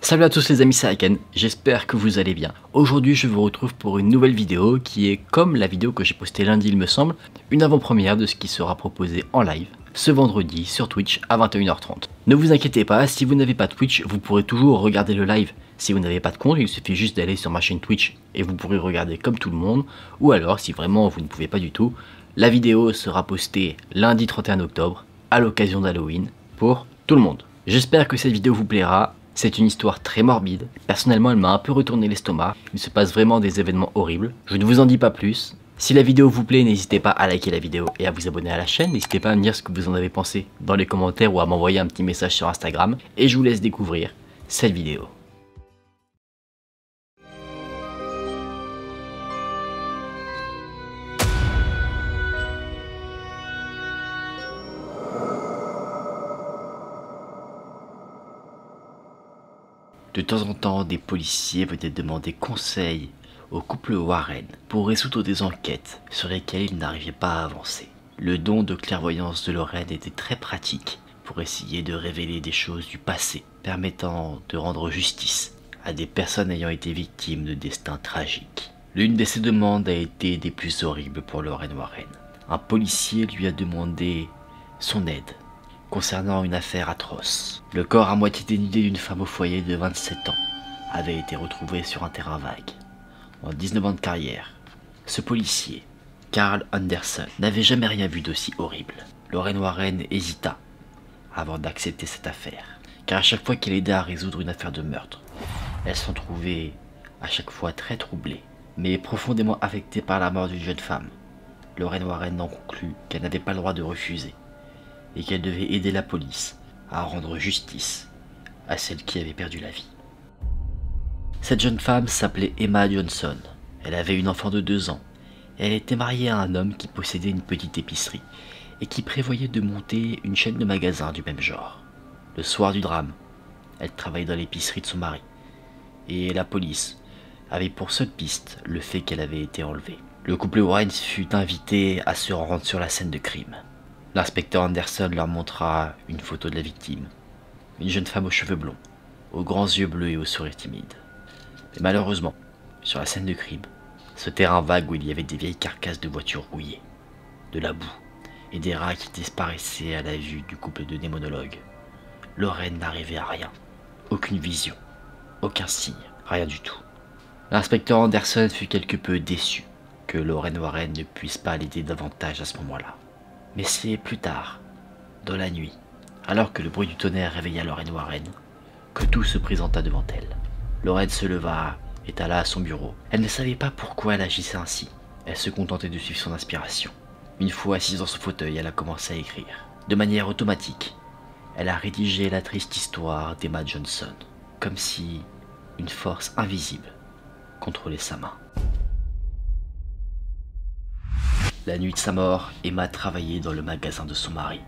Salut à tous les amis, c'est Aiken, j'espère que vous allez bien. Aujourd'hui je vous retrouve pour une nouvelle vidéo qui est comme la vidéo que j'ai postée lundi il me semble, une avant-première de ce qui sera proposé en live ce vendredi sur Twitch à 21h30. Ne vous inquiétez pas, si vous n'avez pas Twitch, vous pourrez toujours regarder le live. Si vous n'avez pas de compte, il suffit juste d'aller sur ma chaîne Twitch et vous pourrez regarder comme tout le monde. Ou alors, si vraiment vous ne pouvez pas du tout, la vidéo sera postée lundi 31 octobre à l'occasion d'Halloween pour tout le monde. J'espère que cette vidéo vous plaira. C'est une histoire très morbide. Personnellement, elle m'a un peu retourné l'estomac. Il se passe vraiment des événements horribles. Je ne vous en dis pas plus. Si la vidéo vous plaît, n'hésitez pas à liker la vidéo et à vous abonner à la chaîne. N'hésitez pas à me dire ce que vous en avez pensé dans les commentaires ou à m'envoyer un petit message sur Instagram. Et je vous laisse découvrir cette vidéo. De temps en temps, des policiers venaient demander conseil au couple Warren pour résoudre des enquêtes sur lesquelles ils n'arrivaient pas à avancer. Le don de clairvoyance de Lorraine était très pratique pour essayer de révéler des choses du passé, permettant de rendre justice à des personnes ayant été victimes de destins tragiques. L'une de ces demandes a été des plus horribles pour Lorraine Warren. Un policier lui a demandé son aide concernant une affaire atroce. Le corps à moitié dénudé d'une femme au foyer de 27 ans avait été retrouvé sur un terrain vague. En 19 ans de carrière, ce policier, Carl Anderson, n'avait jamais rien vu d'aussi horrible. Lorraine Warren hésita avant d'accepter cette affaire, car à chaque fois qu'elle aidait à résoudre une affaire de meurtre, elle s'en trouvait à chaque fois très troublée, mais profondément affectée par la mort d'une jeune femme. Lorraine Warren en conclut qu'elle n'avait pas le droit de refuser, et qu'elle devait aider la police à rendre justice à celle qui avait perdu la vie. Cette jeune femme s'appelait Emma Johnson. Elle avait une enfant de 2 ans. Elle était mariée à un homme qui possédait une petite épicerie et qui prévoyait de monter une chaîne de magasins du même genre. Le soir du drame, elle travaillait dans l'épicerie de son mari et la police avait pour seule piste le fait qu'elle avait été enlevée. Le couple Warren fut invité à se rendre sur la scène de crime. L'inspecteur Anderson leur montra une photo de la victime, une jeune femme aux cheveux blonds, aux grands yeux bleus et au sourire timide. Mais malheureusement, sur la scène de crime, ce terrain vague où il y avait des vieilles carcasses de voitures rouillées, de la boue et des rats qui disparaissaient à la vue du couple de démonologues, Lorraine n'arrivait à rien, aucune vision, aucun signe, rien du tout. L'inspecteur Anderson fut quelque peu déçu que Lorraine Warren ne puisse pas l'aider davantage à ce moment-là. Mais c'est plus tard, dans la nuit, alors que le bruit du tonnerre réveilla Lorraine Warren, que tout se présenta devant elle. Lorraine se leva et alla à son bureau. Elle ne savait pas pourquoi elle agissait ainsi. Elle se contentait de suivre son inspiration. Une fois assise dans son fauteuil, elle a commencé à écrire. De manière automatique, elle a rédigé la triste histoire d'Emma Johnson, comme si une force invisible contrôlait sa main. La nuit de sa mort, Emma travaillait dans le magasin de son mari.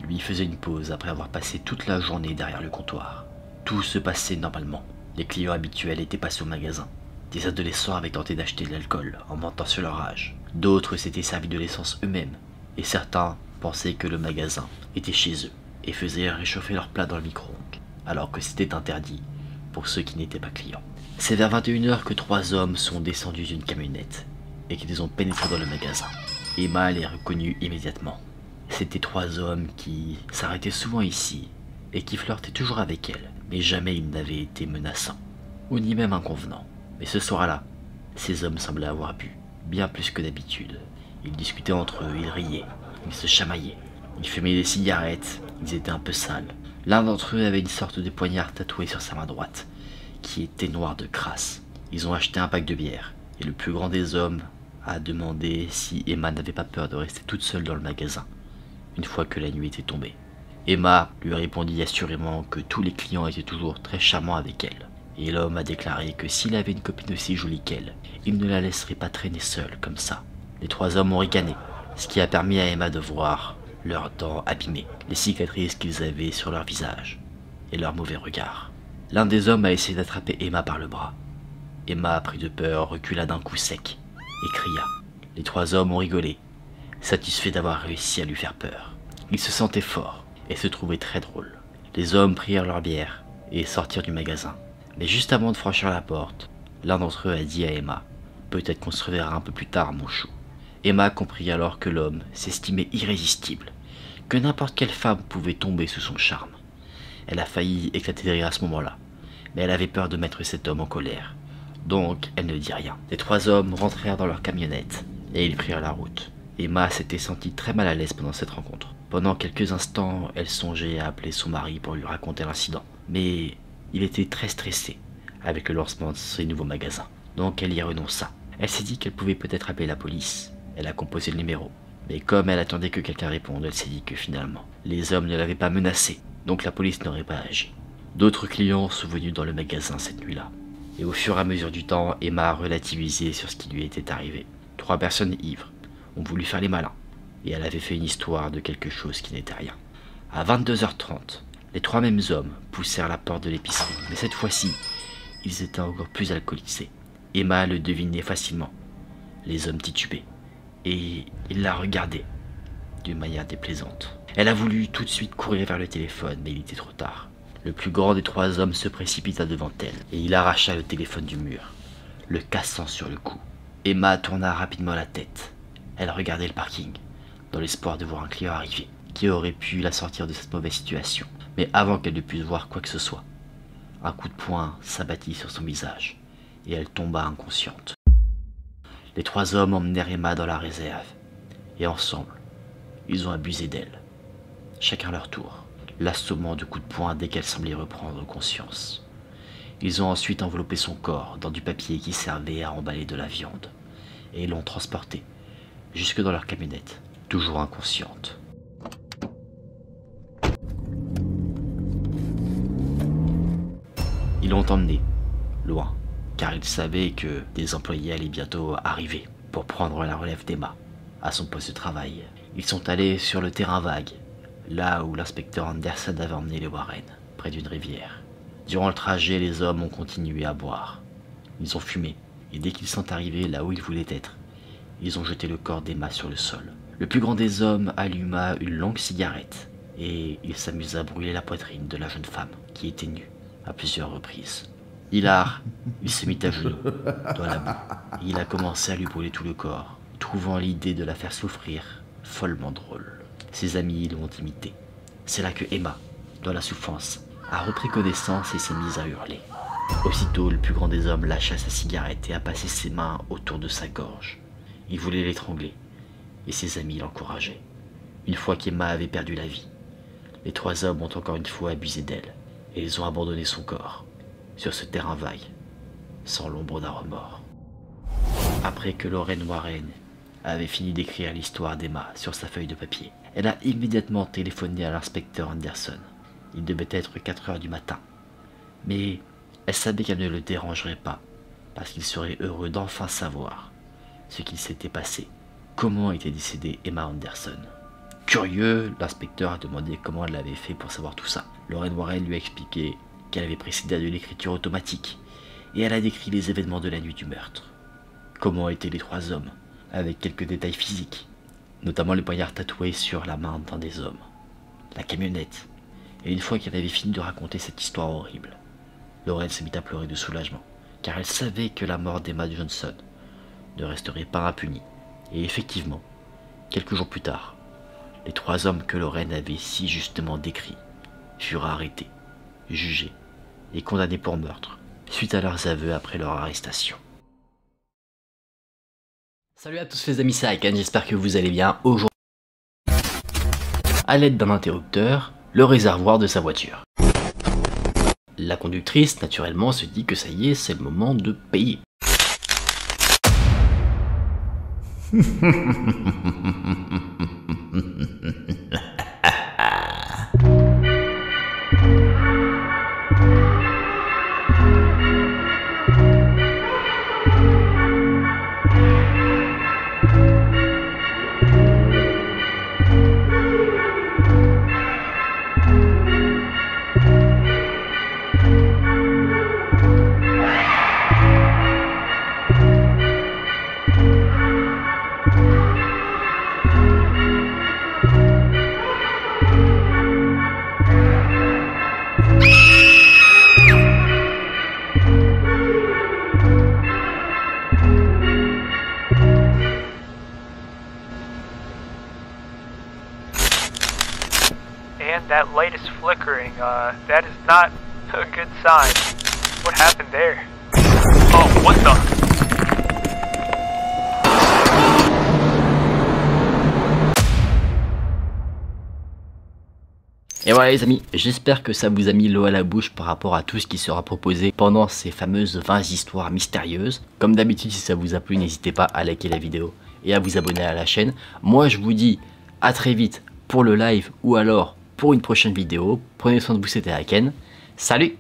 Lui faisait une pause après avoir passé toute la journée derrière le comptoir. Tout se passait normalement. Les clients habituels étaient passés au magasin. Des adolescents avaient tenté d'acheter de l'alcool en mentant sur leur âge. D'autres s'étaient servis de l'essence eux-mêmes. Et certains pensaient que le magasin était chez eux et faisaient réchauffer leurs plats dans le micro-ondes, alors que c'était interdit pour ceux qui n'étaient pas clients. C'est vers 21h que 3 hommes sont descendus d'une camionnette et qu'ils ont pénétré dans le magasin. Emma les reconnut immédiatement. C'étaient 3 hommes qui s'arrêtaient souvent ici et qui flirtaient toujours avec elle, mais jamais ils n'avaient été menaçants, ou ni même inconvenants. Mais ce soir-là, ces hommes semblaient avoir bu, bien plus que d'habitude. Ils discutaient entre eux, ils riaient, ils se chamaillaient, ils fumaient des cigarettes, ils étaient un peu sales. L'un d'entre eux avait une sorte de poignard tatoué sur sa main droite, qui était noir de crasse. Ils ont acheté un pack de bière, et le plus grand des hommes a demandé si Emma n'avait pas peur de rester toute seule dans le magasin, une fois que la nuit était tombée. Emma lui répondit assurément que tous les clients étaient toujours très charmants avec elle, et l'homme a déclaré que s'il avait une copine aussi jolie qu'elle, il ne la laisserait pas traîner seule comme ça. Les 3 hommes ont ricané, ce qui a permis à Emma de voir leurs dents abîmées, les cicatrices qu'ils avaient sur leur visage, et leur mauvais regard. L'un des hommes a essayé d'attraper Emma par le bras. Emma, pris de peur, recula d'un coup sec et cria. Les 3 hommes ont rigolé, satisfaits d'avoir réussi à lui faire peur. Ils se sentaient forts et se trouvaient très drôles. Les hommes prirent leur bière et sortir du magasin. Mais juste avant de franchir la porte, l'un d'entre eux a dit à Emma « Peut-être qu'on se reverra un peu plus tard, mon chou ». Emma comprit alors que l'homme s'estimait irrésistible, que n'importe quelle femme pouvait tomber sous son charme. Elle a failli éclater de rire à ce moment-là, mais elle avait peur de mettre cet homme en colère. Donc, elle ne dit rien. Les 3 hommes rentrèrent dans leur camionnette et ils prirent la route. Emma s'était sentie très mal à l'aise pendant cette rencontre. Pendant quelques instants, elle songeait à appeler son mari pour lui raconter l'incident. Mais il était très stressé avec le lancement de ses nouveaux magasins. Donc elle y renonça. Elle s'est dit qu'elle pouvait peut-être appeler la police. Elle a composé le numéro. Mais comme elle attendait que quelqu'un réponde, elle s'est dit que finalement, les hommes ne l'avaient pas menacée. Donc la police n'aurait pas agi. D'autres clients sont venus dans le magasin cette nuit-là. Et au fur et à mesure du temps, Emma a relativisé sur ce qui lui était arrivé. 3 personnes ivres ont voulu faire les malins. Et elle avait fait une histoire de quelque chose qui n'était rien. À 22h30, les 3 mêmes hommes poussèrent la porte de l'épicerie. Mais cette fois-ci, ils étaient encore plus alcoolisés. Emma le devinait facilement. Les hommes titubaient. Et ils la regardaient d'une manière déplaisante. Elle a voulu tout de suite courir vers le téléphone, mais il était trop tard. Le plus grand des 3 hommes se précipita devant elle, et il arracha le téléphone du mur, le cassant sur le cou. Emma tourna rapidement la tête. Elle regardait le parking, dans l'espoir de voir un client arriver, qui aurait pu la sortir de cette mauvaise situation. Mais avant qu'elle ne puisse voir quoi que ce soit, un coup de poing s'abattit sur son visage, et elle tomba inconsciente. Les 3 hommes emmenèrent Emma dans la réserve, et ensemble, ils ont abusé d'elle, chacun leur tour, l'assommant de coups de poing dès qu'elle semblait reprendre conscience. Ils ont ensuite enveloppé son corps dans du papier qui servait à emballer de la viande, et l'ont transportée jusque dans leur camionnette, toujours inconsciente. Ils l'ont emmenée, loin, car ils savaient que des employés allaient bientôt arriver pour prendre la relève d'Emma à son poste de travail. Ils sont allés sur le terrain vague, là où l'inspecteur Anderson avait emmené les Warren, près d'une rivière. Durant le trajet, les hommes ont continué à boire. Ils ont fumé, et dès qu'ils sont arrivés là où ils voulaient être, ils ont jeté le corps d'Emma sur le sol. Le plus grand des hommes alluma une longue cigarette, et il s'amusa à brûler la poitrine de la jeune femme, qui était nue, à plusieurs reprises. Hilar, il se mit à genoux, dans la boue, et il a commencé à lui brûler tout le corps, trouvant l'idée de la faire souffrir follement drôle. Ses amis l'ont imité. C'est là que Emma, dans la souffrance, a repris connaissance et s'est mise à hurler. Aussitôt, le plus grand des hommes lâcha sa cigarette et a passé ses mains autour de sa gorge. Il voulait l'étrangler, et ses amis l'encourageaient. Une fois qu'Emma avait perdu la vie, les 3 hommes ont encore une fois abusé d'elle, et ils ont abandonné son corps, sur ce terrain vague, sans l'ombre d'un remords. Après que Lorraine Warren avait fini d'écrire l'histoire d'Emma sur sa feuille de papier, elle a immédiatement téléphoné à l'inspecteur Anderson. Il devait être 4 heures du matin. Mais elle savait qu'elle ne le dérangerait pas, parce qu'il serait heureux d'enfin savoir ce qu'il s'était passé. Comment était décédée Emma Anderson? Curieux, l'inspecteur a demandé comment elle avait fait pour savoir tout ça. Lorraine Warren lui a expliqué qu'elle avait précédé à de l'écriture automatique, et elle a décrit les événements de la nuit du meurtre. Comment étaient les 3 hommes, avec quelques détails physiques, notamment les poignards tatoués sur la main d'un des hommes, la camionnette. Et une fois qu'elle avait fini de raconter cette histoire horrible, Lorraine se mit à pleurer de soulagement, car elle savait que la mort d'Emma Johnson ne resterait pas impunie. Et effectivement, quelques jours plus tard, les 3 hommes que Lorraine avait si justement décrits furent arrêtés, jugés et condamnés pour meurtre, suite à leurs aveux après leur arrestation. Salut à tous les amis, c'est Aiken, j'espère que vous allez bien. Aujourd'hui, à l'aide d'un interrupteur, le réservoir de sa voiture. La conductrice, naturellement, se dit que ça y est, c'est le moment de payer. that light is flickering. That is not a good sign. What happened there? Oh, what the? Et voilà les amis, j'espère que ça vous a mis l'eau à la bouche par rapport à tout ce qui sera proposé pendant ces fameuses 20 histoires mystérieuses. Comme d'habitude, si ça vous a plu, n'hésitez pas à liker la vidéo et à vous abonner à la chaîne. Moi je vous dis à très vite pour le live ou alors pour une prochaine vidéo. Prenez soin de vous, c'était Aken. Salut!